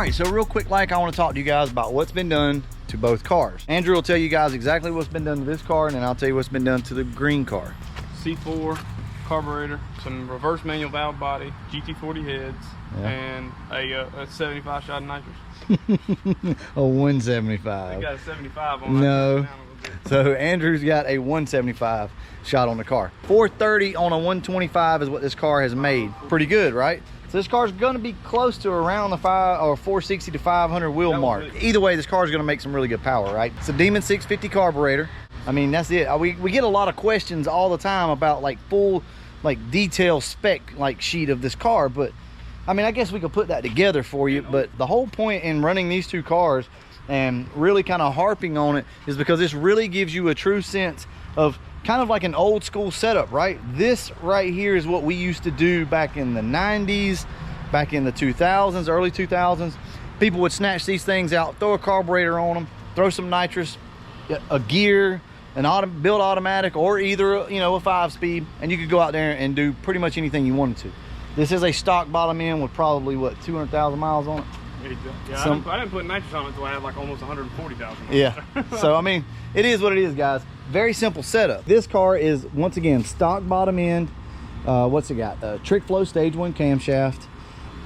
right, so real quick, I want to talk to you guys about what's been done to both cars. Andrew will tell you guys exactly what's been done to this car, and then I'll tell you what's been done to the green car. C4 carburetor, some reverse manual valve body, GT40 heads, and a 75 shot of nitrous. A 175. I got a 75 on. No. So Andrew's got a 175 shot on the car. 430 on a 125 is what this car has made. Pretty good, right? So this car's going to be close to around the 460 to 500 wheel mark. Either way, this car's going to make some really good power, right? It's a Demon 650 carburetor. I mean, that's it. We get a lot of questions all the time about like full, like detail spec like sheet of this car, but I mean, I guess we could put that together for you. But the whole point in running these two cars and really kind of harping on it is because this really gives you a true sense of kind of like an old school setup, right? This right here is what we used to do back in the 90s, back in the 2000s, early 2000s. People would snatch these things out, throw a carburetor on them, throw some nitrous, a gear, an build automatic, or either, you know, a 5-speed, and you could go out there and do pretty much anything you wanted to. This is a stock bottom end with probably, what, 200,000 miles on it? Yeah, I didn't put nitrous on it until I had like almost 140,000. Yeah. So I mean, it is what it is, guys. Very simple setup. This car is once again stock bottom end. What's it got? Trick flow stage 1 camshaft,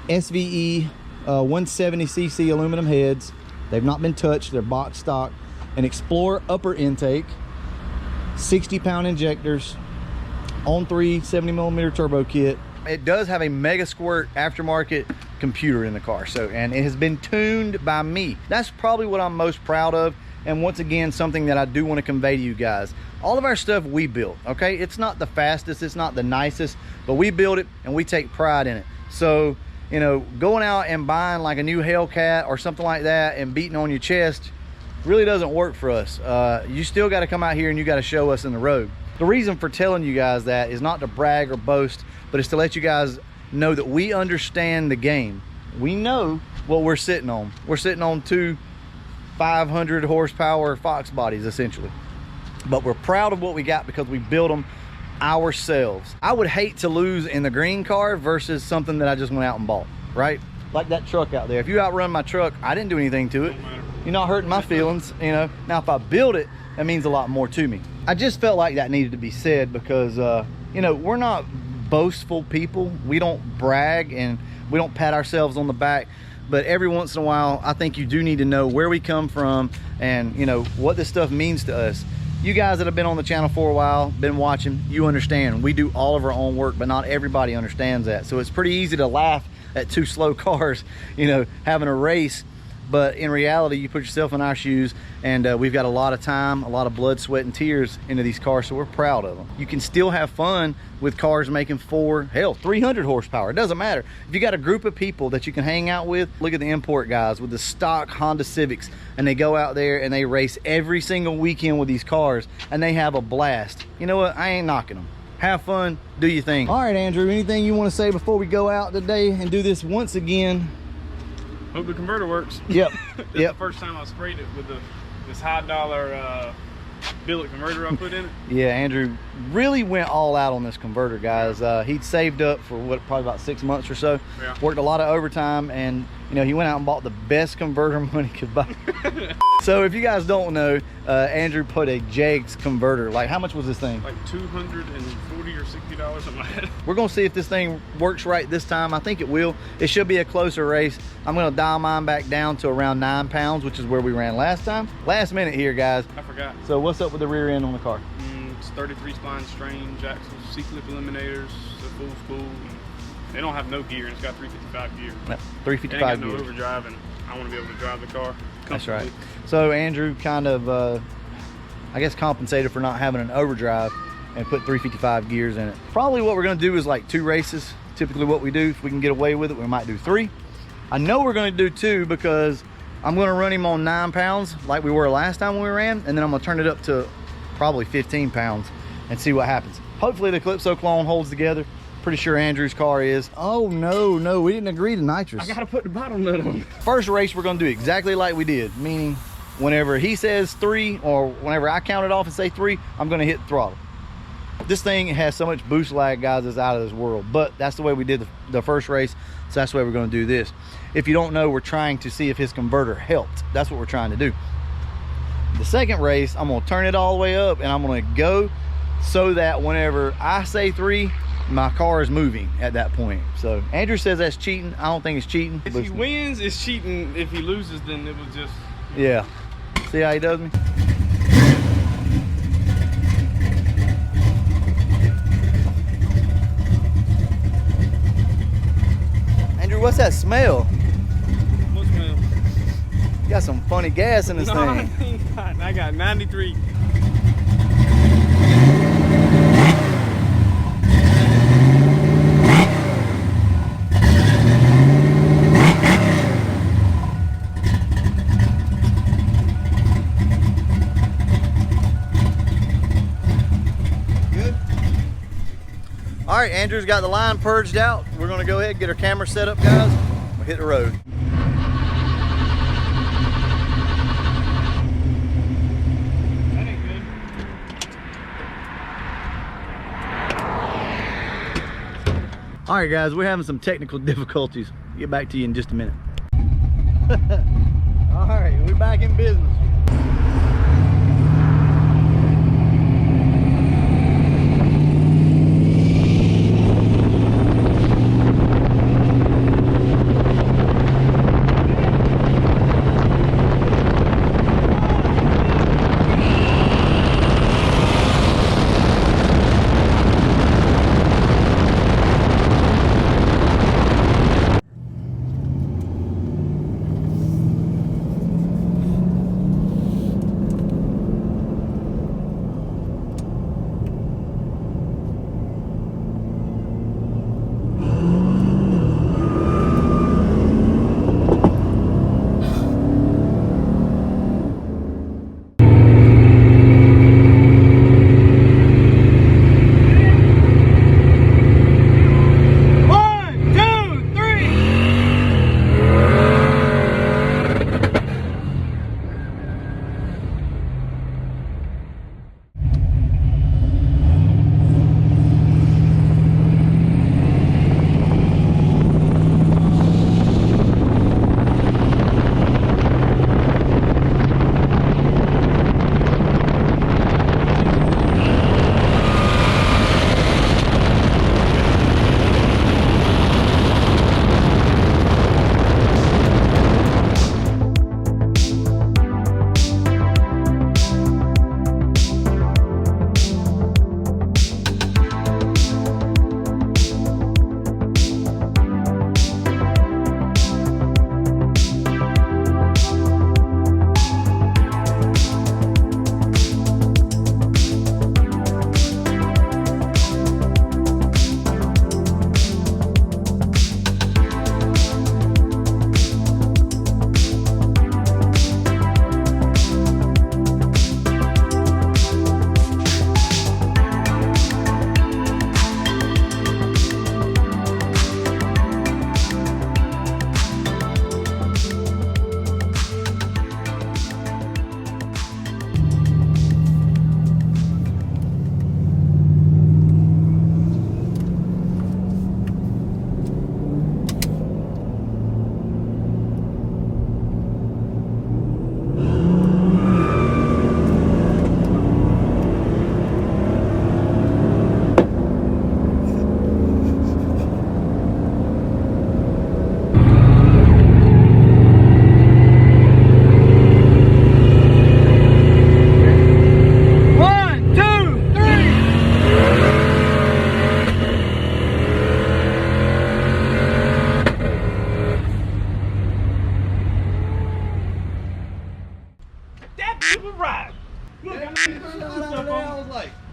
SVE 170cc aluminum heads. They've not been touched. They're box stock. An Explorer upper intake, 60-pound injectors, on 3 70mm turbo kit. It does have a Mega Squirt aftermarket computer in the car, and it has been tuned by me. That's probably what I'm most proud of, and once again, something that I do want to convey to you guys. All of our stuff we built, okay? It's not the fastest, it's not the nicest, but we build it and we take pride in it. So, you know, going out and buying like a new Hellcat or something like that and beating on your chest really doesn't work for us. You still got to come out here and you got to show us in the road. The reason for telling you guys that is not to brag or boast, but it's to let you guys know that we understand the game. We know what we're sitting on. We're sitting on two 500 horsepower Fox bodies essentially, but we're proud of what we got because we built them ourselves. I would hate to lose in the green car versus something that I just went out and bought, right? Like that truck out there. If you outrun my truck, I didn't do anything to it. You're not hurting my feelings, you know. Now if I build it, that means a lot more to me. I just felt like that needed to be said because you know, we're not boastful people. We don't brag and we don't pat ourselves on the back, but every once in a while I think you do need to know where we come from and, you know, what this stuff means to us. You guys that have been on the channel for a while, been watching, you understand we do all of our own work, but not everybody understands that. So it's pretty easy to laugh at two slow cars, you know, having a race. But in reality, you put yourself in our shoes, and we've got a lot of time, a lot of blood, sweat, and tears into these cars, so we're proud of them. You can still have fun with cars making 300 horsepower. It doesn't matter. If you got a group of people that you can hang out with, look at the import guys with the stock Honda Civics, and they go out there and they race every single weekend with these cars, and they have a blast. You know what? I ain't knocking them. Have fun, do your thing. All right, Andrew, anything you want to say before we go out today and do this once again? Hope the converter works. Yep. This is the first time I sprayed it with this high dollar billet converter I put in it. Yeah, Andrew really went all out on this converter, guys. He'd saved up for what, probably about 6 months or so. Yeah. Worked a lot of overtime, and you know, he went out and bought the best converter money could buy. So if you guys don't know, Andrew put a Jegs converter. Like, how much was this thing? Like $240 or $60, something like that. We're gonna see if this thing works right this time. I think it will. It should be a closer race. I'm gonna dial mine back down to around 9 pounds, which is where we ran last time. Last minute here, guys. I forgot. So what's up with the rear end on the car? It's 33 spline strain, Jackson C-clip eliminators, the full spool. They don't have no gear, and it's got 355 gear. No, 355 gear. No overdrive, and I want to be able to drive the car. That's right. So Andrew kind of, I guess, compensated for not having an overdrive and put 355 gears in it. Probably what we're going to do is like 2 races. Typically what we do, if we can get away with it, we might do 3. I know we're going to do 2 because I'm going to run him on 9 pounds like we were last time when we ran, and then I'm going to turn it up to probably 15 pounds and see what happens. Hopefully the Calypso clone holds together. Pretty sure Andrew's car is. Oh no, we didn't agree to nitrous. I gotta put the bottom nut on. First race we're gonna do exactly like we did, meaning whenever he says 3 or whenever I count it off and say 3, I'm gonna hit the throttle. This thing has so much boost lag, guys, it's out of this world. But that's the way we did the first race, so that's the way we're going to do this. If you don't know, we're trying to see if his converter helped. That's what we're trying to do. The second race, I'm going to turn it all the way up, and I'm going to go so that whenever I say 3, my car is moving at that point. So Andrew says that's cheating. I don't think it's cheating. If he wins, it's cheating. If he loses, then it was just... Yeah. See how he does me? Andrew, what's that smell? What smell? You got some funny gas in this thing. I got 93. All right, Andrew's got the line purged out. We're gonna go ahead and get our camera set up, guys. We'll hit the road. That ain't good. All right, guys, we're having some technical difficulties. Get back to you in just a minute. All right, we're back in business.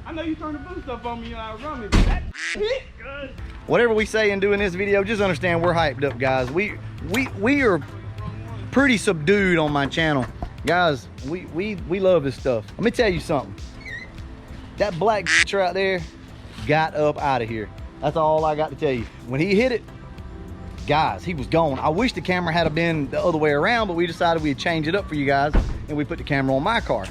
I know you turned the boost up on me and I was running, but that hit good. Whatever we say in doing this video, just understand we're hyped up, guys. We are pretty subdued on my channel. Guys, we love this stuff. Let me tell you something. That black right there got up out of here. That's all I got to tell you. When he hit it, guys, he was gone. I wish the camera had been the other way around, but we decided we'd change it up for you guys, and we put the camera on my car.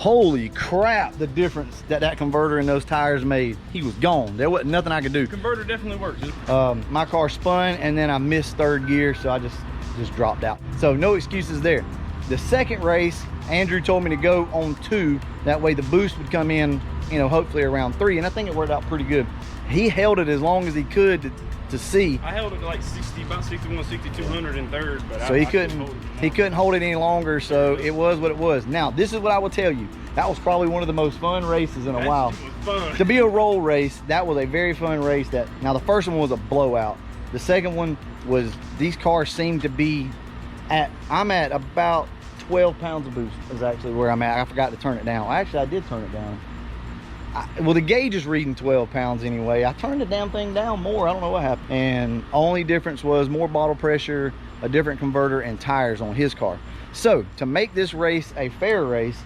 holy crap, the difference that converter and those tires made. He was gone. There wasn't nothing I could do. Converter definitely works. My car spun, and then I missed third gear, so I just dropped out. So no excuses there. The second race, Andrew told me to go on 2. That way the boost would come in, you know, hopefully around 3, and I think it worked out pretty good. He held it as long as he could to see. I held it to like 60, about 61, 6200 in third, but so he couldn't hold it any longer, so it was what it was. Now, this is what I will tell you. That was probably one of the most fun races in a while. Was fun. To be a roll race, that was a very fun race. Now the first one was a blowout. The second one was, these cars seemed to be I'm at about 12 pounds of boost is actually where I'm at. I forgot to turn it down. Actually, I did turn it down. Well, the gauge is reading 12 pounds anyway. I turned the damn thing down more. I don't know what happened. And only difference was more bottle pressure, a different converter, and tires on his car. So to make this race a fair race,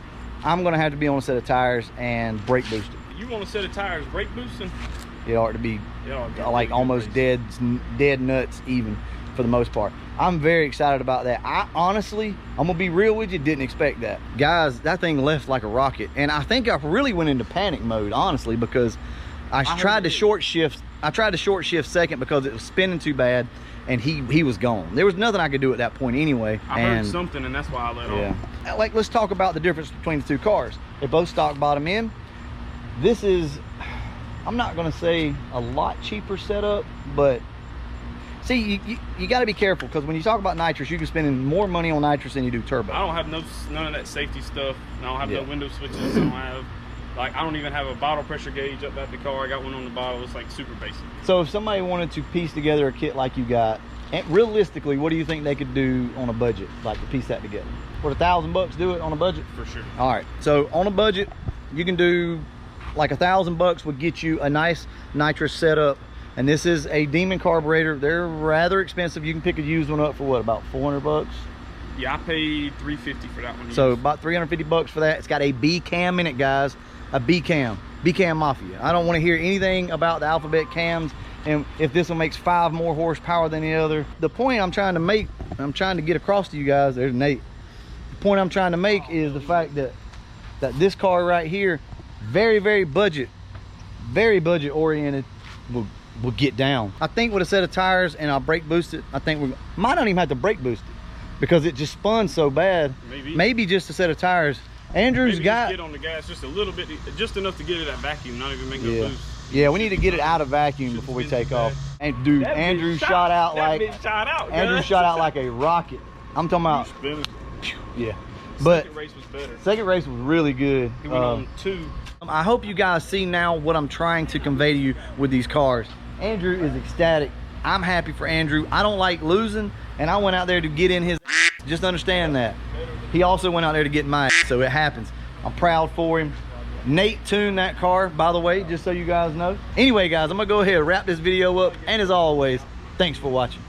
I'm gonna have to be on a set of tires and brake boosted. You want a set of tires brake boosting? It ought to be like almost dead nuts even for the most part. I'm very excited about that. I honestly, I'm gonna be real with you, didn't expect that. Guys, that thing left like a rocket. And I think I really went into panic mode, honestly, because I tried to short shift second because it was spinning too bad, and he was gone. There was nothing I could do at that point anyway. I heard something, and that's why I let on. Like, let's talk about the difference between the two cars. They're both stock bottom end. This is, I'm not gonna say a lot cheaper setup, but see, you got to be careful, because when you talk about nitrous, you can spend more money on nitrous than you do turbo. I don't have none of that safety stuff. I don't have no window switches. I don't have, like, I don't even have a bottle pressure gauge up at the car. I got one on the bottle. It's like super basic. So if somebody wanted to piece together a kit like you got, and realistically, what do you think they could do on a budget, like to piece that together? Would $1,000 do it on a budget? For sure. All right. So on a budget, you can do like $1,000 would get you a nice nitrous setup. And this is a Demon carburetor. They're rather expensive. You can pick a used one up for what, about $400? Yeah, I paid $350 for that one. So about $350 for that. It's got a B cam in it, guys. A B cam Mafia. I don't want to hear anything about the alphabet cams, and if this one makes 5 more horsepower than the other. The point I'm trying to make, I'm trying to get across to you guys, there's Nate. The point I'm trying to make is the fact that this car right here, very budget oriented, will get down. I think with a set of tires and I'll brake boost it, I think we might not even have to brake boost it because it just spun so bad. Maybe just a set of tires. Andrew's got, get on the gas just a little bit, just enough to get it at vacuum, not even make no boost. Yeah, we need to get it out of vacuum before we take off. And dude, Andrew shot out like a rocket. I'm talking about. Yeah. But second race was better. Second race was really good. He went on 2. I hope you guys see now what I'm trying to convey to you with these cars. Andrew is ecstatic. I'm happy for Andrew. I don't like losing, and I went out there to get in his just understand that. He also went out there to get mine, so it happens. I'm proud for him. Nate tuned that car, by the way, just so you guys know. Anyway, guys, I'm gonna go ahead and wrap this video up, and as always, thanks for watching.